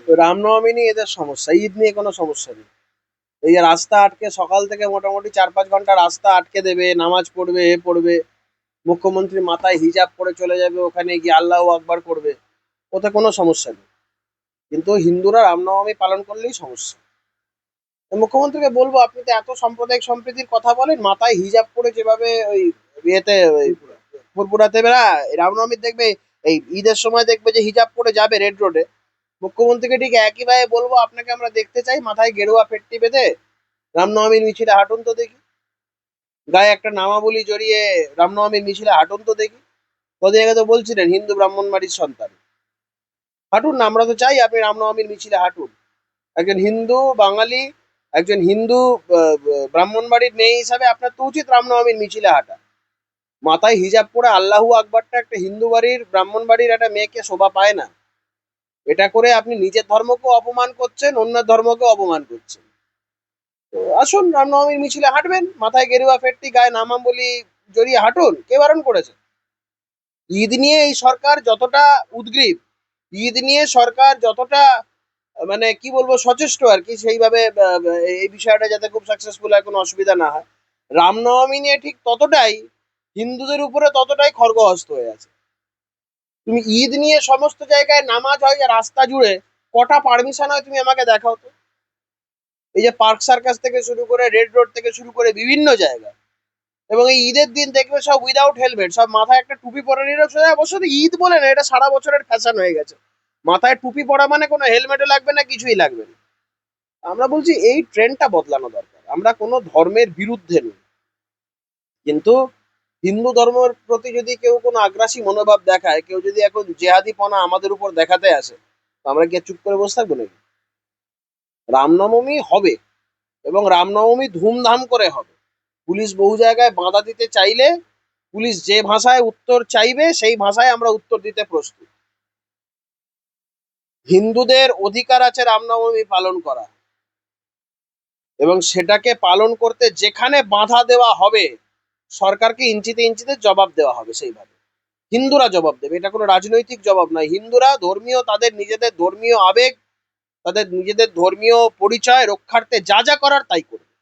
রামনবমী নিয়ে এদের সমস্যা, ঈদ নিয়ে কোনো সমস্যা নেই। এই যে রাস্তা আটকে সকাল থেকে মোটামুটি 4-5 ঘন্টা রাস্তা আটকে দেবে, নামাজ পড়বে, পড়বে, মুখ্যমন্ত্রী মাথায় হিজাব পরে চলে যাবে, ওখানে গিয়ে আল্লাহ আকবার করবে, ওতে কোনো সমস্যা নেই। কিন্তু হিন্দুরা রামনবমী পালন করলেই সমস্যা। তো মুখ্যমন্ত্রীকে বলবো, আপনি তো এত সাম্প্রদায়িক সম্প্রীতির কথা বলেন, মাথায় হিজাব পরে যেভাবে ওই ইয়েতে ওই ফুরফুরাতে বেড়া, রামনবমী দেখবে, এই ঈদের সময় দেখবে যে হিজাব পরে যাবে রেড রোডে, মুখ্যমন্ত্রীকে ঠিক একইভাবে বলবো, আপনাকে আমরা দেখতে চাই মাথায় গেরুয়া পেট্টি বেঁধে রামনবমীর মিছিলে হাঁটুন তো দেখি, গায়ে একটা নামাবলী জড়িয়ে রামনবমীর মিছিলে হাঁটুন তো দেখি। কদিন আগে তো বলছিলেন হিন্দু ব্রাহ্মণবাড়ির সন্তান, হাঁটুন না, আমরা তো চাই আপনি রামনবমীর মিছিলে হাঁটুন। একজন হিন্দু বাঙালি, একজন হিন্দু ব্রাহ্মণবাড়ির মেয়ে হিসাবে আপনার তো উচিত রামনবমীর মিছিলে হাঁটা। মাথায় হিজাব পরে আল্লাহু আকবারটা একটা হিন্দু বাড়ির ব্রাহ্মণ বাড়ির একটা মেয়েকে শোভা পায় না। এটা করে আপনি নিজের ধর্মকেও অপমান করছেন, অন্য ধর্মকেও অপমান করছেন। তো আসুন রামনবমীর মিছিলে হাঁটবেন, মাথায় গেরুয়া ফেটটি গায়ে নামাম বলি জড়িয়ে হাঁটুন, কে বারণ করেছে? ঈদ নিয়ে এই সরকার যতটা উদগ্রীব, ঈদ নিয়ে সরকার যতটা মানে কি বলবো সচেষ্ট আর কি, সেইভাবে এই বিষয়টা যাতে খুব সাকসেসফুল হয়, কোনো অসুবিধা না হয়, রামনবমী নিয়ে ঠিক ততটাই হিন্দুদের উপরে ততটাই খড়গহস্ত হয়ে আছে। তুমি ঈদ নিয়ে সমস্ত জায়গায় নামাজ হয় রাস্তা জুড়ে, কটা পারমিশন হয় তুমি আমাকে দেখাও তো। এই যে পার্ক সার্কাস থেকে শুরু করে রেড রোড থেকে শুরু করে বিভিন্ন জায়গায়, এবং এই ঈদের দিন দেখবে সব উইদাউট হেলমেট, সব মাথায় একটা টুপি পরে নিল সোজা। অবশ্য তো ঈদ বলে না, এটা সারা বছরের ফ্যাশন হয়ে গেছে, মাথায় টুপি পরা মানে কোনো হেলমেটও লাগবে না, কিছুই লাগবে না। আমরা বলছি এই ট্রেন্ডটা বদলানো দরকার। আমরা কোনো ধর্মের বিরুদ্ধে নই, কিন্তু হিন্দু ধর্মের প্রতি যদি কেউ কোনো আগ্রাসী মনোভাব দেখায়, কেউ যদি এখন জেহাদিপনা আমাদের উপর দেখাতে আসে, তো আমরা কি আর চুপ করে বসে থাকবো নাকি? রামনবমী হবে, এবং রামনবমী ধুমধাম করে হবে। পুলিশ বহু জায়গায় বাধা দিতে চাইলে, পুলিশ যে ভাষায় উত্তর চাইবে সেই ভাষায় আমরা উত্তর দিতে প্রস্তুত। হিন্দুদের অধিকার আছে রামনবমী পালন করা, এবং সেটাকে পালন করতে যেখানে বাধা দেওয়া হবে, সরকারকে ইঞ্চিতে ইঞ্চিতে জবাব দেওয়া হবে। সেইভাবে হিন্দুরা জবাব দেবে, এটা কোনো রাজনৈতিক জবাব নয়। হিন্দুরা ধর্মীয়, তাদের নিজেদের ধর্মীয় আবেগ, তাদের নিজেদের ধর্মীয় পরিচয় রক্ষার্থে যা যা করার তাই করবে।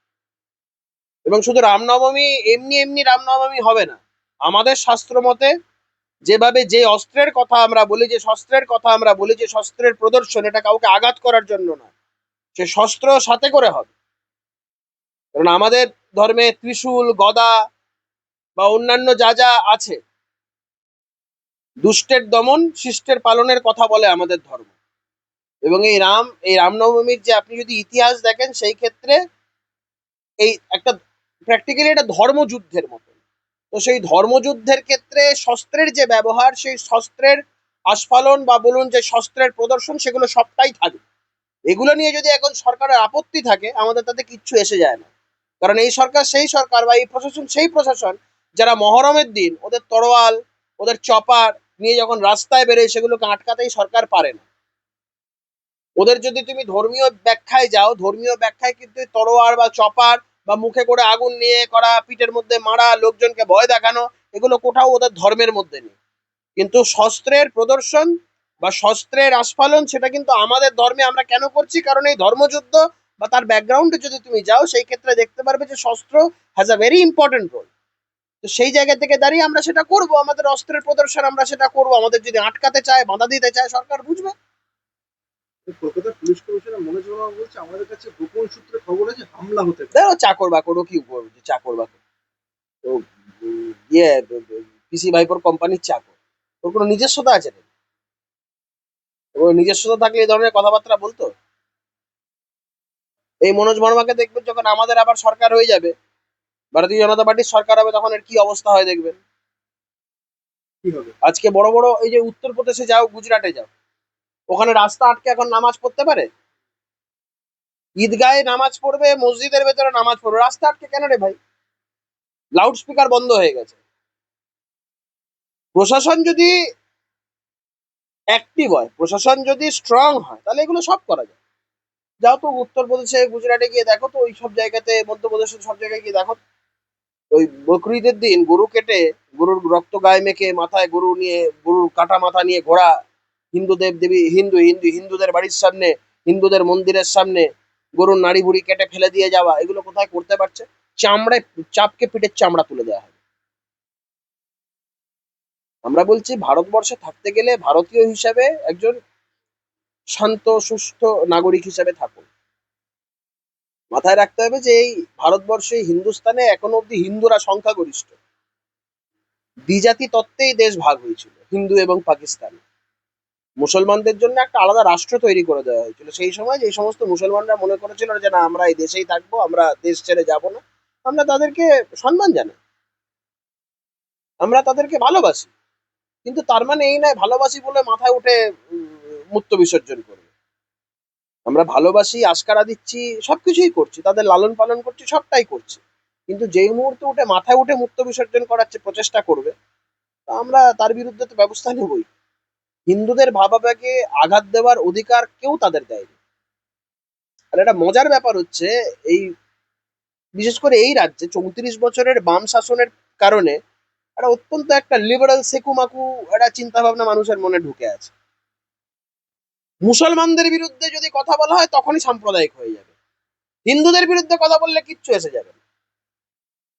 এবং শুধু রামনবমী এমনি এমনি রামনবমী হবে না। আমাদের শাস্ত্র মতে যেভাবে, যে অস্ত্রের কথা আমরা বলি, যে শস্ত্রের কথা আমরা বলি, যে শস্ত্রের প্রদর্শন, এটা কাউকে আঘাত করার জন্য না, সে শস্ত্র সাথে করে হবে। কারণ আমাদের ধর্মে ত্রিশূল, গদা বা অন্যান্য যা যা আছে, দুষ্টের দমন শিষ্টের পালনের কথা বলে আমাদের ধর্ম। এবং এই রামনবমীর যে আপনি যদি ইতিহাস দেখেন, সেই ক্ষেত্রে এই একটা প্র্যাকটিক্যালি এটা ধর্মযুদ্ধের মতো। তো সেই ধর্মযুদ্ধের ক্ষেত্রে শস্ত্রের যে ব্যবহার, সেই শস্ত্রের আস্ফালন বা বলুন যে শস্ত্রের প্রদর্শন, সেগুলো সবটাই থাকবে। এগুলো নিয়ে যদি এখন সরকারের আপত্তি থাকে, আমাদের তাতে কিচ্ছু এসে যায় না। কারণ এই সরকার সেই সরকার, বা এই প্রশাসন সেই প্রশাসন, যারা মহরমের দিন ওদের তরোয়াল, ওদের চপার নিয়ে যখন রাস্তায় বেরোয়, সেগুলোকে আটকাতেই সরকার পারে না। ওদের যদি তুমি ধর্মীয় ব্যাখ্যায় যাও, ধর্মীয় ব্যাখ্যায় কিন্তু তরোয়ার বা চপার বা মুখে করে আগুন নিয়ে করা, পিঠের মধ্যে মারা, লোকজনকে ভয় দেখানো, এগুলো কোথাও ওদের ধর্মের মধ্যে নেই। কিন্তু শস্ত্রের প্রদর্শন বা শস্ত্রের আস্ফালন, সেটা কিন্তু আমাদের ধর্মে আমরা কেন করছি? কারণ এই ধর্মযুদ্ধ বা তার ব্যাকগ্রাউন্ডে যদি তুমি যাও, সেই ক্ষেত্রে দেখতে পারবে যে শস্ত্র has a very important role. তো সেই জায়গা থেকে দাঁড়িয়ে আমরা সেটা করব, আমাদের অস্ত্রের প্রদর্শন আমরা সেটা করব। আমাদের যদি আটকাতে চায়, বাধা দিতে চায়, সরকার বুঝবে। Kolkata police commissioner Manoj Burma বলছে, আমাদের কাছে গোপন সূত্রে খবর আছে হামলা হতে পারে। দেখো চাকর বাকরও কি করবে, চাকর বাকর তো ইয়ে পিসি ভাইপোর কোম্পানির চাকর, ওর কোনো নিজস্বতা আছে না? ওর নিজস্বতা থাকলে এই ধরনের কথাবার্তা বলতো? এই মনোজ বর্মাকে দেখবেন যখন আমাদের আবার সরকার হয়ে যাবে, ভারতীয় জনতা পার্টির সরকার হবে, তখন এর কি অবস্থা হয় দেখবেন। কি হবে? আজকে বড় বড় এই যে উত্তরপ্রদেশে যাও, গুজরাটে যাও, ওখানে রাস্তা আটকে এখন নামাজ পড়তে পারে? ঈদগাহে নামাজ পড়বে, মসজিদের ভেতরে নামাজ পড়বে, রাস্তা আটকে কেন রে ভাই? লাউড স্পিকার বন্ধ হয়ে গেছে। প্রশাসন যদি অ্যাক্টিভ হয়, প্রশাসন যদি স্ট্রং হয়, তাহলে এগুলো সব করা যায়। যাও তো উত্তরপ্রদেশে, গুজরাটে গিয়ে দেখো তো, ওই সব জায়গাতে, মধ্যপ্রদেশের সব জায়গায় গিয়ে দেখো, ওই বকরিদের দিন গরু কেটে, গরুর রক্ত গায়ে মেখে, মাথায় গরু নিয়ে, গরুর কাটা মাথা নিয়ে ঘোড়া, হিন্দু দেব দেবী, হিন্দুদের বাড়ির সামনে, হিন্দুদের মন্দিরের সামনে গরুর নাড়ি ভুড়ি কেটে ফেলে দিয়ে যাওয়া, এগুলো কোথায় করতে পারছে? চামড়ায় চাপকে পিঠের চামড়া তুলে দেওয়া হবে। আমরা বলছি ভারতবর্ষে থাকতে গেলে ভারতীয় হিসাবে একজন শান্ত সুস্থ নাগরিক হিসাবে থাকুন। মাথায় রাখতে হবে যে এই ভারতবর্ষে, হিন্দুস্তানে এখনো অব্দি হিন্দুরা সংখ্যাগরিষ্ঠ। দ্বিজাতি তত্ত্বেই দেশ ভাগ হয়েছিল, হিন্দু এবং পাকিস্তান। মুসলমানদের জন্য একটা আলাদা রাষ্ট্র তৈরি করে দেওয়া হয়েছিল সেই সময়। যে সমস্ত মুসলমানরা মনে করেছিল যে না, আমরা এই দেশেই থাকবো, আমরা দেশ ছেড়ে যাব না, আমরা তাদেরকে সম্মান জানাই, আমরা তাদেরকে ভালোবাসি। কিন্তু তার মানে এই নয় ভালোবাসি বলে মাথায় উঠে মূত্র বিসর্জন করবে। আমরা ভালোবাসি, আস্কারা দিচ্ছি, সবকিছুই করছি, তাদের লালন পালন করছি, সবটাই করছি। কিন্তু যেই মুহূর্তে উঠে মাথায় উঠে মূত্র বিসর্জন করার প্রচেষ্টা করবে, তা আমরা তার বিরুদ্ধে তো ব্যবস্থা নেবই। হিন্দুদের ভাবাবেগে আঘাত দেওয়ার অধিকার কেউ তাদের দেয়নি। আর একটা মজার ব্যাপার হচ্ছে, এই বিশেষ করে এই রাজ্যে 34 বছরের বাম শাসনের কারণে একটা অত্যন্ত একটা লিবারাল সেকুমাকু একটা চিন্তা ভাবনা মানুষের মনে ঢুকে আছে। মুসলমানদের বিরুদ্ধে যদি কথা বলা হয় তখনই সাম্প্রদায়িক হয়ে যাবে, হিন্দুদের বিরুদ্ধে কথা বললে কিচ্ছু এসে যাবে না।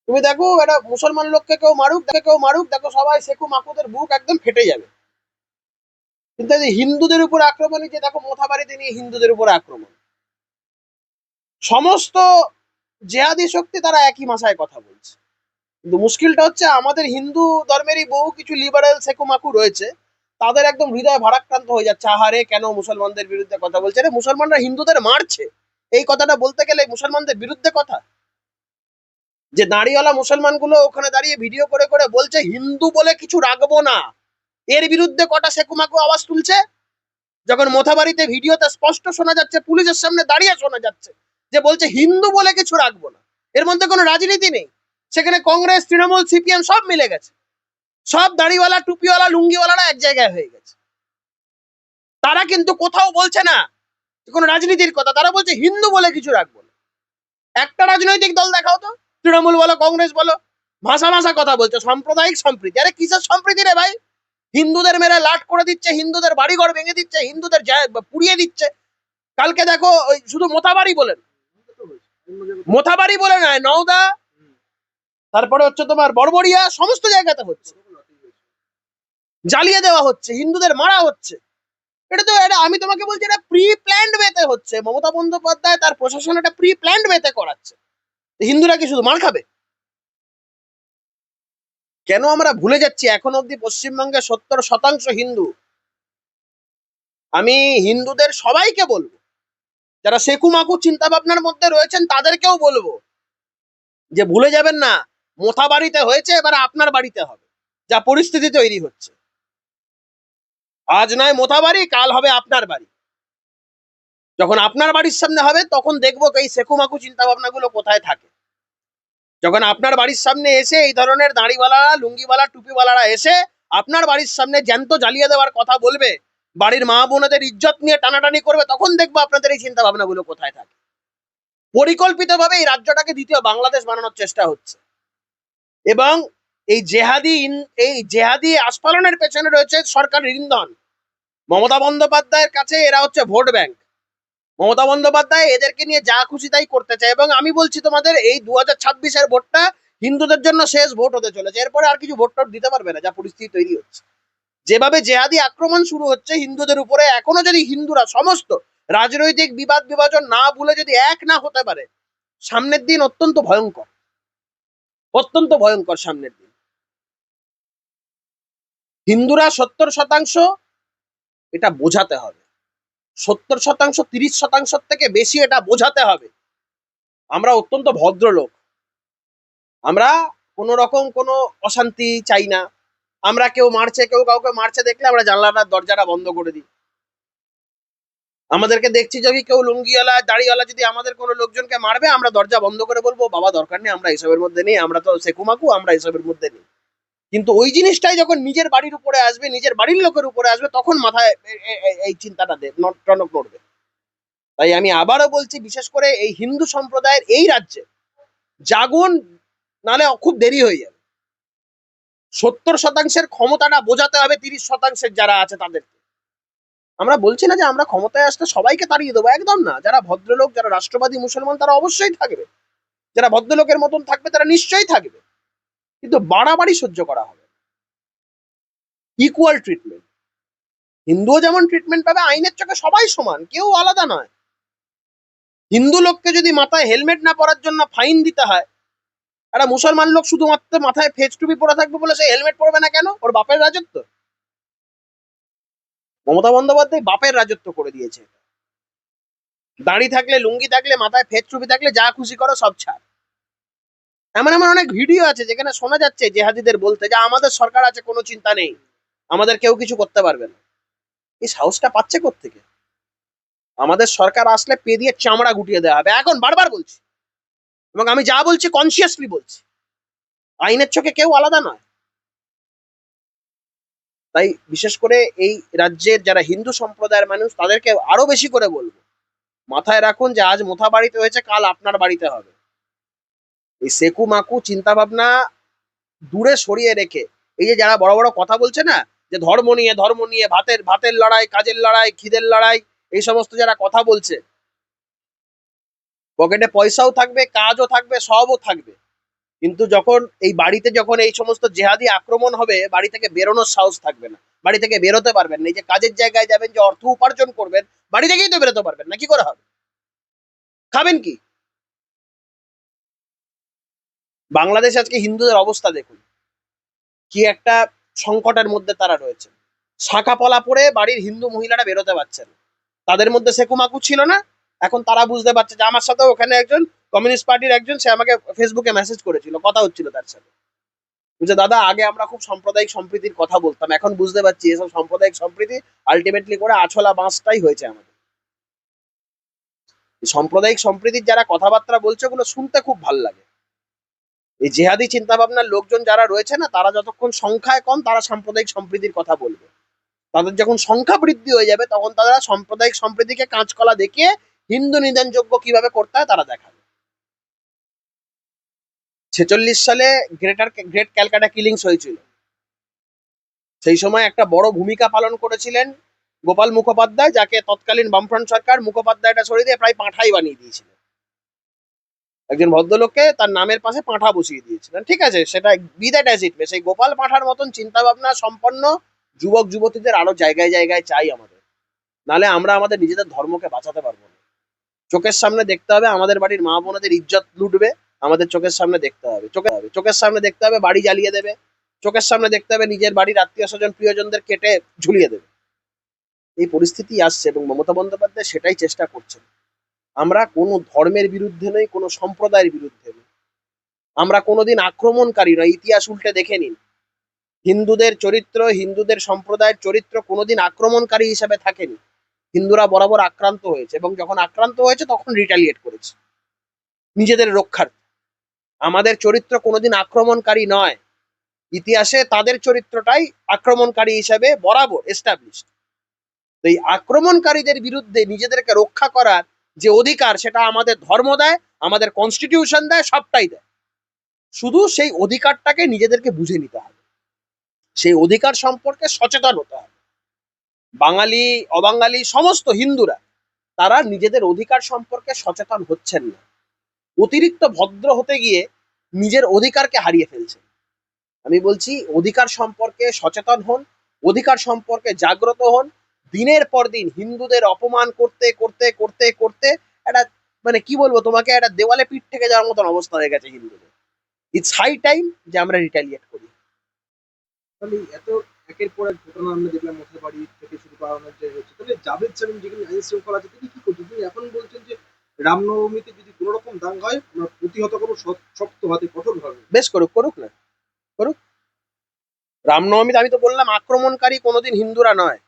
তুমি দেখো, একটা মুসলমান লোককে কেউ মারুক, দেখো সবাই সেকু মাকুদের বুক একদম ফেটে যাবে। কিন্তু এই যে হিন্দুদের উপর আক্রমণ, যে দেখো মোথাবাড়িতে নিয়ে হিন্দুদের উপর আক্রমণ, সমস্ত জেহাদি শক্তি তারা একই ভাষায় কথা বলছে। কিন্তু মুশকিলটা হচ্ছে, আমাদের হিন্দু ধর্মেরই বহু কিছু লিবারেল সেকুমাকু রয়েছে, তাদের একদম হৃদয় ভারাক্রান্ত হয়ে যাচ্ছে, আহারে কেন মুসলমানদের বিরুদ্ধে কথা বলছে। রে, মুসলমানরা হিন্দুদের মারছে, এই কথাটা বলতে গেলে মুসলমানদের বিরুদ্ধে কথা। যে দাঁড়িওয়ালা মুসলমানগুলো ওখানে দাঁড়িয়ে ভিডিও করে করে বলছে হিন্দু বলে কিছু রাখবো না, এর বিরুদ্ধে কটা সেকুমাকু আওয়াজ তুলছে। যখন মোথাবাড়িতে ভিডিওতে স্পষ্ট শোনা যাচ্ছে, পুলিশের সামনে দাঁড়িয়ে শোনা যাচ্ছে যে বলছে হিন্দু বলে কিছু রাখবো না, এর মধ্যে কোনো রাজনীতি নেই। সেখানে কংগ্রেস, তৃণমূল, সিপিএম সব মিলে গেছে, সব দাড়িওয়ালা টুপিওয়ালা লুঙ্গিওয়ালারা এক জায়গায় হয়ে গেছে। তারা কিন্তু কোথাও বলছে না কোনো রাজনীতির কথা, তারা বলছে হিন্দু বলে কিছু রাখবো না। একটা রাজনৈতিক দল দেখাও তো, তৃণমূল বলো, কংগ্রেস বলো, ভাষা ভাষা কথা বলছে সাম্প্রদায়িক সম্প্রীতি। আরে কিসের সম্প্রীতি রে ভাই? হিন্দুদের মেরে লাট করে দিচ্ছে, হিন্দুদের বাড়িঘর ভেঙে দিচ্ছে, হিন্দুদের পুড়িয়ে দিচ্ছে। কালকে দেখো, ওই শুধু মোথাবাড়ি বলে না, মোথাবাড়ি বলে নয়, নওদা, তারপরে হচ্ছে তোমার বড়বড়িয়া, সমস্ত জায়গাতে হচ্ছে, জ্বালিয়ে দেওয়া হচ্ছে, হিন্দুদের মারা হচ্ছে। এটা আমি তোমাকে বলছি, এটা প্রি প্ল্যান্ড ওয়েতে হচ্ছে। মমতা বন্দ্যোপাধ্যায় তার প্রশাসন এটা প্রি প্ল্যান্ড ওয়েতে করাচ্ছে। হিন্দুরা কি শুধু মার খাবে? কেন আমরা ভুলে যাচ্ছি এখন অব্দি পশ্চিমবঙ্গে 70% হিন্দু। আমি হিন্দুদের সবাইকে বলবো, যারা সেকুমাকু চিন্তা ভাবনার মধ্যে রয়েছেন তাদেরকেও বলবো যে ভুলে যাবেন না, মোথাবাড়িতে হয়েছে, এবার আপনার বাড়িতে হবে। যা পরিস্থিতি তৈরি হচ্ছে, আজ নয় মোথাবাড়ি, কাল হবে আপনার বাড়ি। যখন আপনার বাড়ির সামনে হবে তখন দেখবো এই সেকুমাকু চিন্তা ভাবনাগুলো কোথায় থাকে। যখন আপনার বাড়ির সামনে এসে এই ধরনের দাড়িওয়ালা, লুঙ্গিওয়ালা, টুপিওয়ালারা এসে আপনার বাড়ির সামনে জ্যান্ত জ্বালিয়ে দেওয়ার কথা বলবে, বাড়ির মা বোনদের ইজ্জত নিয়ে টানাটানি করবে, তখন দেখবো আপনাদের এই চিন্তা ভাবনাগুলো কোথায় থাকে। পরিকল্পিতভাবে এই রাজ্যটাকে দ্বিতীয় বাংলাদেশ বানানোর চেষ্টা হচ্ছে। এবং এই জেহাদি আস্ফালনের পেছনে রয়েছে সরকারের ইন্ধন। মমতা বন্দ্যোপাধ্যায়ের কাছে এরা হচ্ছে ভোট ব্যাংক। মমতা বন্দ্যোপাধ্যায় এদেরকে নিয়ে যা খুশি তাই করতে চায়। এবং আমি বলছি তোমাদের, এই 2026-এর ভোটটা হিন্দুদের জন্য শেষ ভোট হতে চলেছে। এরপরে আর কিছু ভোট টোট দিতে পারবে না, যা পরিস্থিতি তৈরি হচ্ছে। যেভাবে জেহাদি আক্রমণ শুরু হচ্ছে হিন্দুদের উপরে, এখনো যদি হিন্দুরা সমস্ত রাজনৈতিক বিবাদ বিভাজন না ভুলে যদি এক না হতে পারে, সামনের দিন অত্যন্ত ভয়ঙ্কর, অত্যন্ত ভয়ঙ্কর সামনের দিন। হিন্দুরা 70%, এটা বোঝাতে হবে। 70%, 30% থেকে বেশি এটা বোঝাতে হবে। আমরা অত্যন্ত ভদ্রলোক, আমরা কোনো রকম কোনো অশান্তি চাই না। আমরা কেউ মারছে, কেউ কাউকে মারছে দেখলে আমরা জানলাটা দরজাটা বন্ধ করে দিই। আমাদেরকে দেখছি যদি কেউ লুঙ্গিওয়ালা, দাড়িওয়ালা যদি আমাদের কোনো লোকজনকে মারবে, আমরা দরজা বন্ধ করে বলবো বাবা দরকার নেই, আমরা এসবের মধ্যে নেই, আমরা তো সেকুমাকু, আমরা এসবের মধ্যে নেই। কিন্তু ওই জিনিসটাই যখন নিজের বাড়ির উপরে আসবে, নিজের বাড়ির লোকের উপরে আসবে, তখন মাথায় এই চিন্তাটা টনক নড়বে। তাই আমি আবারও বলছি, বিশেষ করে এই হিন্দু সম্প্রদায়ের এই রাজ্যে জাগুন, নালে খুব দেরি হয়ে যাবে। 70%-এর ক্ষমতাটা বোঝাতে হবে 30%-এর যারা আছে তাদেরকে। আমরা বলছি না যে আমরা ক্ষমতায় আসলে সবাইকে তাড়িয়ে দেবো, একদম না। যারা ভদ্রলোক, যারা রাষ্ট্রবাদী মুসলমান, তারা অবশ্যই থাকবে। যারা ভদ্রলোকের মতন থাকবে তারা নিশ্চয়ই থাকবে, কিন্তু বাড়াবাড়ি সহ্য করা হবে। ইকুয়াল ট্রিটমেন্ট, হিন্দুও যেমন ট্রিটমেন্ট পাবে, আইনের চোখে সবাই সমান, কেউ আলাদা নয়। হিন্দু লোককে যদি মাথায় হেলমেট না পরার জন্য ফাইন দিতে হয়, একটা মুসলমান লোক শুধুমাত্র মাথায় ফেস টুপি পরে থাকবে বলে সে হেলমেট পরবে না কেন? ওর বাপের রাজত্ব। মমতা বন্দ্যোপাধ্যায় বাপের রাজত্ব করে দিয়েছে। দাড়ি থাকলে, লুঙ্গি থাকলে, মাথায় ফেস টুপি থাকলে যা খুশি করো, সব ছাড়। এমন এমন অনেক ভিডিও আছে যেখানে শোনা যাচ্ছে জেহাদিদের বলতে যে আমাদের সরকার আছে, কোনো চিন্তা নেই, আমাদের কেউ কিছু করতে পারবে না। এই সাহসটা পাচ্ছে কোত্থেকে? আমাদের সরকার আসলে পে দিয়ে চামড়া গুটিয়ে দেওয়া হবে, এখন বারবার বলছি। এবং আমি যা বলছি কনসিয়াসলি বলছি, আইনের চোখে কেউ আলাদা নয়। তাই বিশেষ করে এই রাজ্যের যারা হিন্দু সম্প্রদায়ের মানুষ, তাদেরকে আরো বেশি করে বলবো, মাথায় রাখুন যে আজ মোথা বাড়িতে হয়েছে, কাল আপনার বাড়িতে হবে। এই সেকু মাকু চিন্তা ভাবনা দূরে সরিয়ে রেখে, এই যে যারা বড় বড় কথা বলছে না, যে ধর্ম নিয়ে ভাতের ভাতের লড়াই, কাজের লড়াই, খিদের লড়াই, এই সমস্ত যারা কথা বলছে, পকেটে পয়সাও থাকবে, কাজও থাকবে, সবও থাকবে, কিন্তু যখন এই বাড়িতে, যখন এই সমস্ত জেহাদি আক্রমণ হবে, বাড়ি থেকে বেরোনোর সাহস থাকবে না, বাড়ি থেকে বেরোতে পারবেন না। এই যে কাজের জায়গায় যাবেন, যে অর্থ উপার্জন করবেন, বাড়ি থেকেই তো বেরোতে পারবেন না, কি করে হবে? খাবেন কি? বাংলাদেশ আজকে হিন্দুদের অবস্থা দেখুন, কি একটা সংকটের মধ্যে তারা রয়েছে। শাখা পলা পরে বাড়ির হিন্দু মহিলারা বেরোতে পারছেন। তাদের মধ্যে সেকুমাকু ছিল না, এখন তারা বুঝতে পারছে। যে আমার সাথে ওখানে একজন কমিউনিস্ট পার্টির একজন, সে আমাকে ফেসবুকে মেসেজ করেছিল, কথা হচ্ছিল তার সাথে। বুঝছে দাদা, আগে আমরা খুব সাম্প্রদায়িক সম্প্রীতির কথা বলতাম, এখন বুঝতে পারছি এসব সাম্প্রদায়িক সম্প্রীতি আলটিমেটলি করে আছলা বাঁশটাই হয়েছে আমাদের। সাম্প্রদায়িক সম্প্রীতির যারা কথাবার্তা বলছে, ওগুলো শুনতে খুব ভালো লাগে। এই জেহাদি চিন্তা ভাবনার লোকজন যারা রয়েছে না, তারা যতক্ষণ সংখ্যায় কম, তারা সাম্প্রদায়িক সম্প্রীতির কথা বলবে। তাদের যখন সংখ্যা বৃদ্ধি হয়ে যাবে, তখন তারা সাম্প্রদায়িক সম্প্রীতিকে কাঁচকলা দেখিয়ে হিন্দু নিধনযোগ্য কিভাবে করতে হয় তারা দেখাবে। ছেচল্লিশ সালে গ্রেট ক্যালকাটা কিলিংস হয়েছিল। সেই সময় একটা বড় ভূমিকা পালন করেছিলেন গোপাল মুখোপাধ্যায়, যাকে তৎকালীন বামফ্রন্ট সরকার মুখোপাধ্যায়টা সরিয়ে দিয়ে প্রায় পাঁঠাই বানিয়ে দিয়েছিল। একজন ভদ্রলোককে তার নামের পাশে পাঁঠা বসিয়ে দিয়েছিলেন, ঠিক আছে, সেটা বি দ্যাট অ্যাজ ইট মে। সেই গোপাল পাঁঠার মতন চিন্তা ভাবনা সম্পন্ন যুবক যুবতীদের আরো জায়গায় জায়গায় চাই আমাদের, নালে আমরা আমাদের নিজেদের ধর্মকে বাঁচাতে পারবো না। চোখের সামনে দেখতে হবে আমাদের বাড়ির মা বোনেদের ইজ্জত লুটবে, আমাদের চোখের সামনে দেখতে হবে, চোখের সামনে দেখতে হবে বাড়ি জ্বালিয়ে দেবে, চোখের সামনে দেখতে হবে নিজের বাড়ির আত্মীয় স্বজন প্রিয়জনদের কেটে ঝুলিয়ে দেবে। এই পরিস্থিতি আসছে এবং মমতা বন্দ্যোপাধ্যায় সেটাই চেষ্টা করছেন। আমরা কোনো ধর্মের বিরুদ্ধে নই, কোনো সম্প্রদায়ের বিরুদ্ধে নই, আমরা কোনোদিন আক্রমণকারী নয়। ইতিহাস উল্টে দেখে নিন, হিন্দুদের চরিত্র, হিন্দুদের সম্প্রদায়ের চরিত্র কোনোদিন আক্রমণকারী হিসেবে থাকেনি। হিন্দুরা বরাবর আক্রান্ত হয়েছে, এবং যখন আক্রান্ত হয়েছে তখন রিটালিয়েট করেছে নিজেদের রক্ষার। আমাদের চরিত্র কোনোদিন আক্রমণকারী নয়, ইতিহাসে তাদের চরিত্রটাই আক্রমণকারী হিসেবে বরাবর এস্টাবলিশড। তো এই আক্রমণকারীদের বিরুদ্ধে নিজেদেরকে রক্ষা করার যে অধিকার, সেটা আমাদের ধর্ম দেয়, আমাদের কনস্টিটিউশন দেয়, সবটাই দেয়। শুধু সেই অধিকারটাকে নিজেদেরকে বুঝে নিতে হবে, সেই অধিকার সম্পর্কে সচেতন হতে হবে। বাঙালি, অবাঙালি, সমস্ত হিন্দুরা, তারা নিজেদের অধিকার সম্পর্কে সচেতন হচ্ছেন না। অতিরিক্ত ভদ্র হতে গিয়ে নিজের অধিকারকে হারিয়ে ফেলছে। আমি বলছি, অধিকার সম্পর্কে সচেতন হন, অধিকার সম্পর্কে জাগ্রত হন। দিনের পর দিন হিন্দুদের অপমান করতে করতে করতে করতে একটা, মানে কি বলবো তোমাকে, একটা দেওয়ালে পিঠ থেকে যাওয়ার মতন অবস্থা হয়ে গেছে হিন্দুদের। ইটস হাই টাইম যে আমরা রিটালিয়েট করি। তাহলে এত একের পর এক ঘটনা আমরা দেখলাম, মশার বাড়ি থেকে শুরু করানোর যে হচ্ছে, তাহলে জাভেদ সালিম যেখানে আইন শৃঙ্খলা আছে, তিনি কি করছেন? তিনি এখন বলছেন যে রামনবমীতে যদি কোনো রকম দাঙ্গা হয়, আমরা প্রতিহত করবো শক্ত হাতে, কঠোর ভাবে। বেশ করুক, করুক না, করুক। রামনবমীতে আমি তো বললাম, আক্রমণকারী কোনোদিন হিন্দুরা নয়।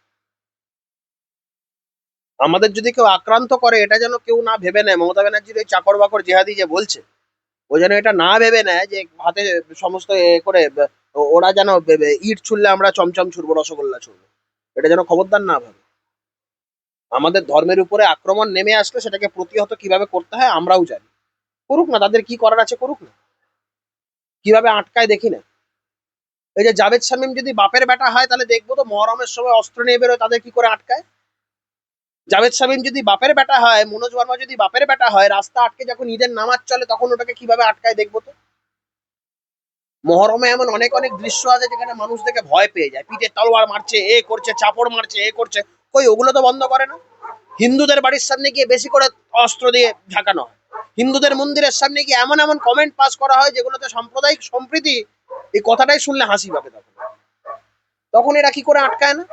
আমাদের যদি কেউ আক্রান্ত করে, এটা যেন কেউ না ভেবে নেয় মমতা ব্যানার্জির ওই চাকর বাকর জেহাদি যে বলছে, ও যেন এটা না ভেবে নেয় যে হাতে সমস্ত করে ওরা যেন ইট ছুড়লে আমরা চমচম ছুড়বো, রসগোল্লা ছুড়বো। এটা যেন খবরদার না ভাবে। আমাদের ধর্মের উপরে আক্রমণ নেমে আসলে সেটাকে প্রতিহত কিভাবে করতে হয় আমরাও জানি। করুক না, তাদের কি করার আছে করুক না, কিভাবে আটকায় দেখি না। এই যে জাভেদ শামীম যদি বাপের বেটা হয়, তাহলে দেখবো তো মহরমের সময় অস্ত্র নিয়ে বেরোয়, তাদের কি করে আটকায়। জাভেদ সাবিন যদি বাপের বেটা হয়, মনোজ বর্মা যদি বাপের বেটা হয়, রাস্তা আটকে যখন ঈদের নামাজ চলে তখন ওটাকে কিভাবে আটকায় দেখবো তো। মহরমে এমন অনেক অনেক দৃশ্য আছে যেখানে মানুষ দেখে ভয় পেয়ে যায়, পিঠে তলোয়ার মারছে, এ করছে, চাপড় মারছে, এ করছে, কই ওগুলো তো বন্ধ করে না। হিন্দুদের বাড়ির সামনে গিয়ে বেশি করে অস্ত্র দিয়ে ঝাঁকানো হয়, হিন্দুদের মন্দিরের সামনে গিয়ে এমন এমন কমেন্ট পাস করা হয় যেগুলোতে সাম্প্রদায়িক সম্প্রীতি, এই কথাটাই শুনলে হাসি পাবে। তখন তখন এরা কি করে আটকায় না?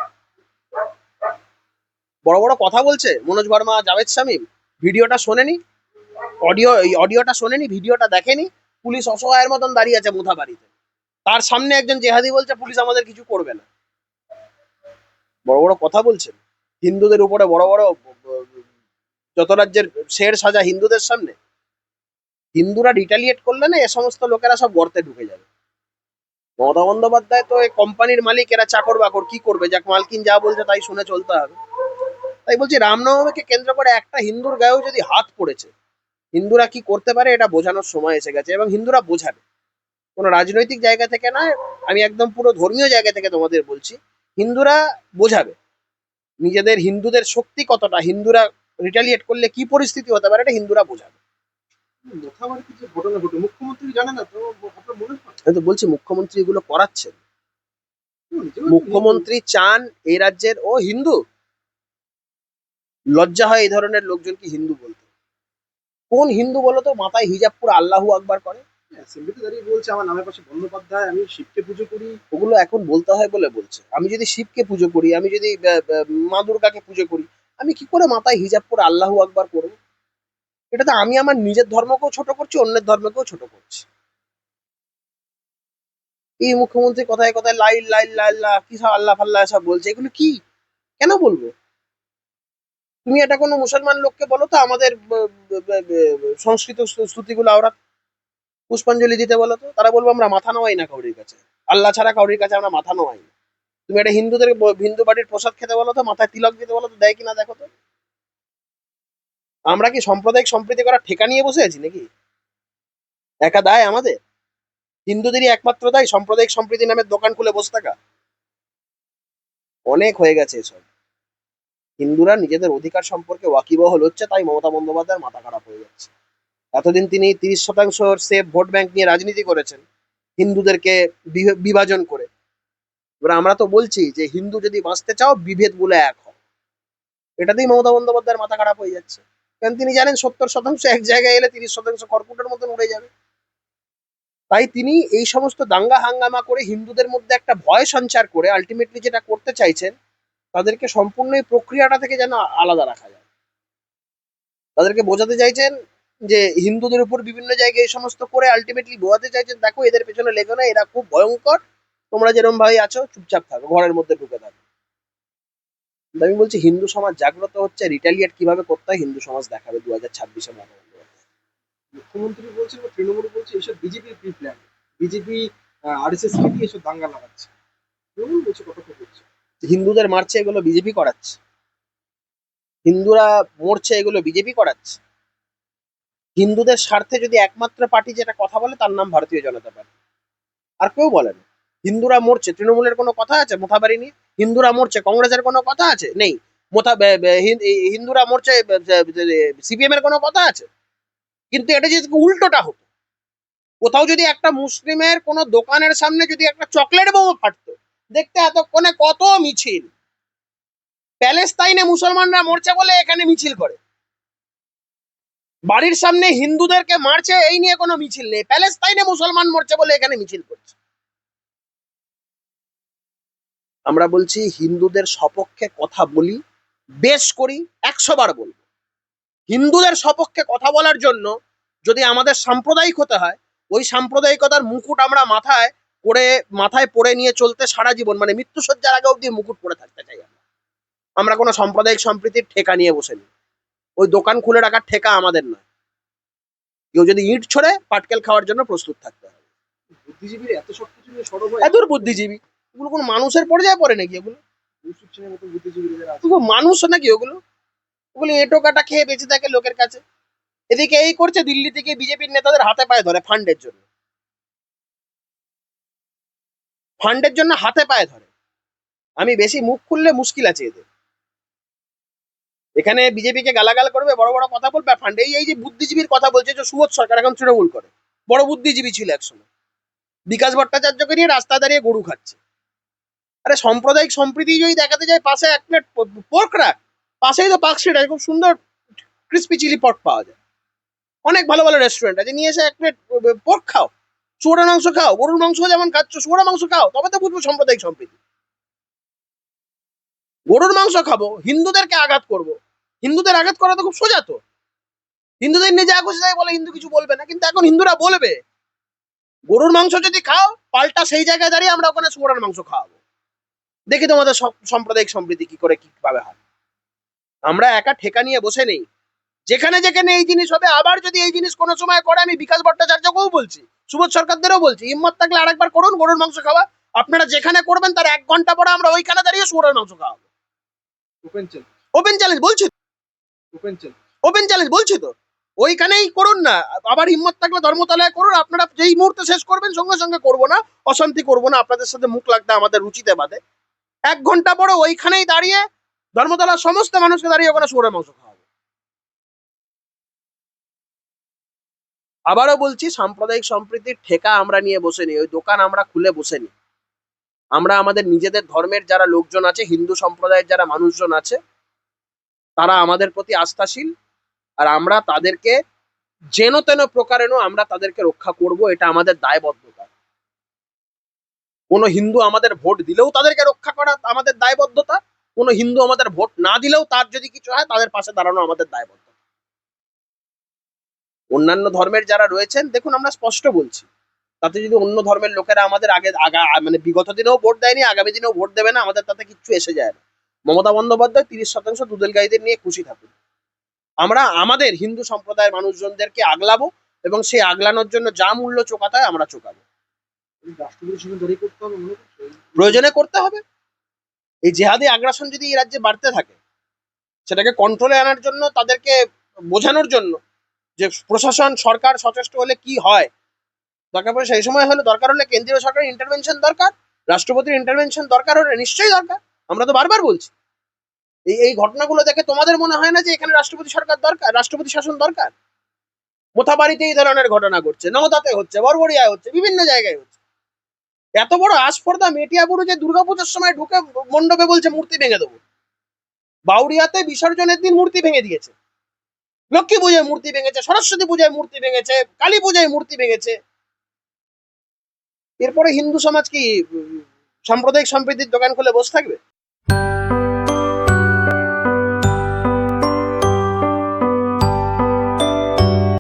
বড় বড় কথা বলছে মনোজ বর্মা, জাভেদ শামীম, ভিডিওটা শোনেনি, অডিওটা শোনেনি, ভিডিওটা দেখেনি। পুলিশ অসহায়ের মতন দাঁড়িয়ে আছে মোথাবাড়িতে, তার সামনে একজন জেহাদি বলছে পুলিশ আমাদের কিছু করবে না। বড় বড় কথা বলছেন, হিন্দুদের উপরে বড় বড় যত রাজ্যের শের সাজা হিন্দুদের সামনে। হিন্দুরা রিটালিয়েট করলে না এ সমস্ত লোকেরা সব গর্তে ঢুকে যাবে। মমতা বন্দ্যোপাধ্যায় তো এই কোম্পানির মালিক, এরা চাকর বাকর, কি করবে, যাক মালকিন যা বলছে তাই শুনে চলতে হবে। তাই বলছি রামনবমীকে কেন্দ্র করে একটা হিন্দুর গায়েও যদি হাত পড়েছে, হিন্দুরা কি করতে পারে এটা বোঝানোর সময় এসে গেছে, এবং হিন্দুরা বোঝাবে। কোনো রাজনৈতিক জায়গা থেকে নয়, আমি একদম পুরো ধর্মীয় জায়গা থেকে তোমাদের বলছি, হিন্দুরা বোঝাবে নিজেদের, হিন্দুদের শক্তি কতটা, হিন্দুরা রিটালিয়েট করলে কি পরিস্থিতি হতে পারে, এটা হিন্দুরা বোঝাবে। মোথাবাড়িতে যে ঘটনা ঘটে মুখ্যমন্ত্রী জানে না তো? আপনার মনে হয় আমি তো বলছি মুখ্যমন্ত্রী এগুলো করাচ্ছেন। যেহেতু হিন্দু, মুখ্যমন্ত্রী চান এই রাজ্যের, ও হিন্দু, লজ্জা হয় এই ধরনের লোকজনকে হিন্দু বলতে। কোন হিন্দু বলো তো মাথায় হিজাব পুরো আল্লাহু আকবার করে? অ্যাসেম্বলিতে দাঁড়িয়ে বলছে আমার নামের পাশে বন্দ্যোপাধ্যায়, আমি শিবকে পুজো করি। ওগুলো এখন বলতে হয় বলে বলছে। আমি যদি শিবকে পুজো করি, আমি যদি মা দুর্গাকে পুজো করি, আমি কি করে মাথায় হিজাব পরে আল্লাহু আকবার করবো? এটা তো আমি আমার নিজের ধর্মকেও ছোট করছি, অন্যের ধর্মকেও ছোট করছি। এই মুখ্যমন্ত্রী কথায় কথায় লাই লাই লাই কি সব আল্লাহ ফাল্লাহ সব বলছে, এগুলো কি, কেন বলবো? তুমি এটা কোনো মুসলমান লোককে বলো তো আমাদের সংস্কৃত স্তুতিগুলো ওরা পুষ্পাঞ্জলি দিতে, বলো তো, তারা বলবো আমরা মাথা নোয়াই না কাউরির কাছে, আল্লাহ ছাড়া কাউরির কাছে আমরা মাথা নোয়াই না। তুমি একটা হিন্দুদের হিন্দু বাড়ির প্রসাদ খেতে বলো তো, মাথায় তিলক দিতে বলো তো, দেয় কিনা দেখো তো। আমরা কি সাম্প্রদায়িক সম্প্রীতি করার ঠেকা নিয়ে বসে আছি নাকি? একা দায় আমাদের? হিন্দুদেরই একমাত্র দায় সাম্প্রদায়িক সম্প্রীতি নামের দোকান খুলে বসে থাকা? অনেক হয়ে গেছে এসব। হিন্দুরা নিজেদের অধিকার সম্পর্কে ওয়াকিবহল হচ্ছে, তাই মমতা বন্দ্যোপাধ্যায়ের মাথা খারাপ হয়ে যাচ্ছে। এতদিন তিনি 30% সেফ ভোট ব্যাংক নিয়ে রাজনীতি করেছেন, হিন্দুদেরকে বিভাজন করে। এবার আমরা তো বলছি যে হিন্দু যদি বাঁচতে চাও বিভেদ বলে এক হয়, এটাতেই মমতা বন্দ্যোপাধ্যায়ের মাথা খারাপ হয়ে যাচ্ছে। কারণ তিনি জানেন 70% এক জায়গায় এলে 30% খড়কুটোর মতন উড়ে যাবে। তাই তিনি এই সমস্ত দাঙ্গা হাঙ্গামা করে হিন্দুদের মধ্যে একটা ভয় সঞ্চার করে আলটিমেটলি যেটা করতে চাইছেন, তাদেরকে সম্পূর্ণ এই প্রক্রিয়াটা থেকে যেন আলাদা রাখা যায়। তাদেরকে বোঝাতে চাইছেন যে হিন্দুদের উপর বিভিন্ন জায়গায় এই সমস্ত করে আলটিমেটলি বোঝাতে চাইছেন দেখো এদের পেছনে লেগে না, এরা খুব ভয়ঙ্কর, তোমরা যেরকম ভাবে আছো চুপচাপ থাকো, ঘরের মধ্যে ঢুকে থাকো। আমি বলছি হিন্দু সমাজ জাগ্রত হচ্ছে, রিটালিয়েট কিভাবে করতে হয় হিন্দু সমাজ দেখাবে 2026-এ মতো। মুখ্যমন্ত্রী বলছে বা তৃণমূল বলছে এইসব বিজেপির প্রি প্ল্যান, বিজেপি আরএসএস কে দিয়ে এসব দাঙ্গা লাগাচ্ছে। তৃণমূল বলছে কটাক্ষ করছে। হিন্দুদের মারছে এগুলো বিজেপি করাচ্ছে, হিন্দুরা মরছে এগুলো বিজেপি করাচ্ছে। হিন্দুদের স্বার্থে যদি একমাত্র পার্টি যেটা কথা বলে তার নাম ভারতীয় জনতা পার্টি, আর কেউ বলে না। হিন্দুরা মরছে তৃণমূলের কোনো কথা আছে মোথাবাড়ি নিয়ে? হিন্দুরা মরছে কংগ্রেসের কোনো কথা আছে? নেই। হিন্দুরা মরছে সিপিএম এর কোনো কথা আছে? কিন্তু এটা যদি উল্টোটা হতো, কোথাও যদি একটা মুসলিমের কোনো দোকানের সামনে যদি একটা চকলেট বোমা ফাটতো, দেখতে এতক্ষণে কত মিছিল। প্যালেস্তাইনে মুসলমানরা মরছে বলে এখানে মিছিল করে, বাড়ির সামনে হিন্দুদেরকে মারছে এই নিয়ে কোনো মিছিল নেই, প্যালেস্তাইনে মুসলমান মরছে বলে এখানে মিছিল করছে। আমরা বলছি হিন্দুদের সপক্ষে কথা বলি, বেশ করি, 100 বার বলবো। হিন্দুদের সপক্ষে কথা বলার জন্য যদি আমাদের সাম্প্রদায়িক হতে হয়, ওই সাম্প্রদায়িকতার মুকুট আমরা মাথায় পরে নিয়ে চলতে সারা জীবন, মানে মৃত্যুসজ্জার আগে অব্দি মুকুট পরে থাকতে চাই আমরা। আমরা কোনো সাম্প্রদায়িক সম্প্রীতির ঠেকা নিয়ে বসে নিই, ওই দোকান খুলে রাখার ঠেকা আমাদের নয়। কেউ যদি ইট ছড়ে পাটকেল খাওয়ার জন্য প্রস্তুত থাকতে হবে। বুদ্ধিজীবীর এত সবকিছু নিয়ে সরব হয়, এত বুদ্ধিজীবী, এগুলো কোনো মানুষের পর্যায়ে পড়ে নাকি? এগুলো ইউসুফ সেনের মতো বুদ্ধিজীবী যারা আছে। এগুলো মানুষ নাকি? ওগুলো ওগুলো এঁটো কাটা খেয়ে বেঁচে থাকে লোকের কাছে। এদিকে এই করছে, দিল্লি থেকে বিজেপির নেতাদের হাতে পায়ে ধরে ফান্ডের জন্য, ফান্ডের জন্য হাতে পায়ে ধরে। আমি বেশি মুখ খুললে মুশকিল আছে এদের। এখানে বিজেপিকে গালাগাল করবে, বড় বড় কথা বলবে, ফান্ডে এই যে বুদ্ধিজীবীর কথা বলছে, যে সুবোধ সরকার এখন তৃণমূল করে, বড় বুদ্ধিজীবী ছিল একসময়, বিকাশ ভট্টাচার্যকে নিয়ে রাস্তা দাঁড়িয়ে গরু খাচ্ছে। আরে সাম্প্রদায়িক সম্প্রীতি যদি দেখাতে যায়, পাশে এক প্লেট পোর্ক রাখ, পাশেই তো পার্কস্ট্রিট আছে, খুব সুন্দর ক্রিস্পি চিলি পট পাওয়া যায়, অনেক ভালো ভালো রেস্টুরেন্ট আছে, নিয়ে এসে এক প্লেট পোর্ক খাও, শুয়োরের মাংস খাও, গরুর মাংস যেমন খাচ্ছ শুয়োরের মাংস খাও, তবে তো বুঝবো সাম্প্রদায়িক সম্প্রীতি। গরুর মাংস খাবো, হিন্দুদেরকে আঘাত করব, হিন্দুদের আঘাত করা তো খুব সোজা তো, হিন্দুদের নিজে খুশি তাই বলে হিন্দু কিছু বলবে না, কিন্তু এখন হিন্দুরা বলবে গরুর মাংস যদি খাও, পাল্টা সেই জায়গায় দাঁড়িয়ে আমরা ওখানে শুয়োরের মাংস খাওয়াবো। দেখি তোমাদের সাম্প্রদায়িক সম্প্রীতি কি করে কিভাবে হয়। আমরা একা ঠেকা নিয়ে বসে নেই, যেখানে যেখানে এই জিনিস হবে, আবার যদি এই জিনিস কোনো সময় করে, আমি বিকাশ ভট্টাচার্যকেও বলছি, সুবোধ সরকারদেরও বলছি, হিম্মত থাকলে আরেকবার করুন গরুর মাংস খাওয়া, আপনারা যেখানে করবেন তার 1 ঘন্টা পরে আমরা ওইখানে দাঁড়িয়ে শুয়োরের মাংস খাওয়াবো। ওপেন চ্যালেঞ্জ, ওপেন চ্যালেঞ্জ বলছি, ওপেন চ্যালেঞ্জ। ওপেন চ্যালেঞ্জ বলছি তো, ওইখানেই করুন না, আবার হিম্মত থাকলে ধর্মতলায় করুন, আপনারা যেই মুহূর্তে শেষ করবেন সঙ্গে সঙ্গে করবো না, অশান্তি করবো না, আপনাদের সাথে মুখ লাগতে আমাদের রুচিতে বাদে, 1 ঘন্টা পরে ওইখানেই দাঁড়িয়ে ধর্মতলার সমস্ত মানুষকে দাঁড়িয়ে ওখানে শুয়োরের মাংস খাওয়াবো। আবারও বলছি, সাম্প্রদায়িক সম্প্রীতির ঠেকা আমরা নিয়ে বসে নি, ওই দোকান আমরা খুলে বসে নি। আমরা আমাদের নিজেদের ধর্মের যারা লোকজন আছে, হিন্দু সম্প্রদায়ের যারা মানুষজন আছে, তারা আমাদের প্রতি আস্থাশীল, আর আমরা তাদেরকে যেন তেন প্রকারেণ আমরা তাদেরকে রক্ষা করব, এটা আমাদের দায়বদ্ধতা। কোনো হিন্দু আমাদের ভোট দিলেও তাদেরকে রক্ষা করা আমাদের দায়বদ্ধতা, কোনো হিন্দু আমাদের ভোট না দিলেও তার যদি কিছু হয় তাদের পাশে দাঁড়ানো আমাদের দায়বদ্ধতা। অন্যান্য ধর্মের যারা রয়েছেন, দেখুন আমরা স্পষ্ট বলছি, তাতে যদি অন্য ধর্মের লোকেরা আমাদের মানে বিগত দিনেও ভোট দেয়নি, আগামী দিনেও ভোট দেবে না, আমাদের তাতে কিচ্ছু এসে যায় না। মমতা বন্দ্যোপাধ্যায় 30% দুধেল গাইদের নিয়ে খুশি থাকুন, আমরা আমাদের হিন্দু সম্প্রদায়ের মানুষজনদেরকে আগলাবো, এবং সেই আগলানোর জন্য যা মূল্য চোকাতে হয় আমরা চোকাবো, রাষ্ট্রপতির সঙ্গে দাঁড়িয়ে করতে হবে মনে করছো? প্রয়োজনে করতে হবে। এই জেহাদি আগ্রাসন যদি এই রাজ্যে বাড়তে থাকে, সেটাকে কন্ট্রোলে আনার জন্য, তাদেরকে বোঝানোর জন্য যে প্রশাসন সরকার সচেষ্ট হলে কি হয়, দরকার পড়ে সেই সময় হলে, দরকার হলে কেন্দ্রীয় সরকারের ইন্টারভেনশন দরকার, রাষ্ট্রপতির ইন্টারভেনশন দরকার হলে নিশ্চয়ই দরকার। আমরা তো বারবার বলছি, এই এই ঘটনাগুলো দেখে তোমাদের মনে হয় না যে এখানে রাষ্ট্রপতি সরকার দরকার, রাষ্ট্রপতি শাসন দরকার? মোথাবাড়িতে এই ধরনের ঘটনা ঘটছে, নওদাতে হচ্ছে, বড়বড়িয়ায় হচ্ছে, বিভিন্ন জায়গায় হচ্ছে। এত বড় আস্পর্ধা মেটিয়াপুরে যে দুর্গাপুজোর সময় ঢুকে মণ্ডপে বলছে মূর্তি ভেঙে দেবো, বাউরিয়াতে বিসর্জনের দিন মূর্তি ভেঙে দিয়েছে, লক্ষ্মী পূজায় মূর্তি ভেঙেছে, সরস্বতী পূজায় মূর্তি ভেঙেছে, কালী পূজায় মূর্তি ভেঙেছে। এরপরে হিন্দু সমাজ কি সাম্প্রদায়িক সম্প্রীতির দোকান খুলে বসে থাকবে?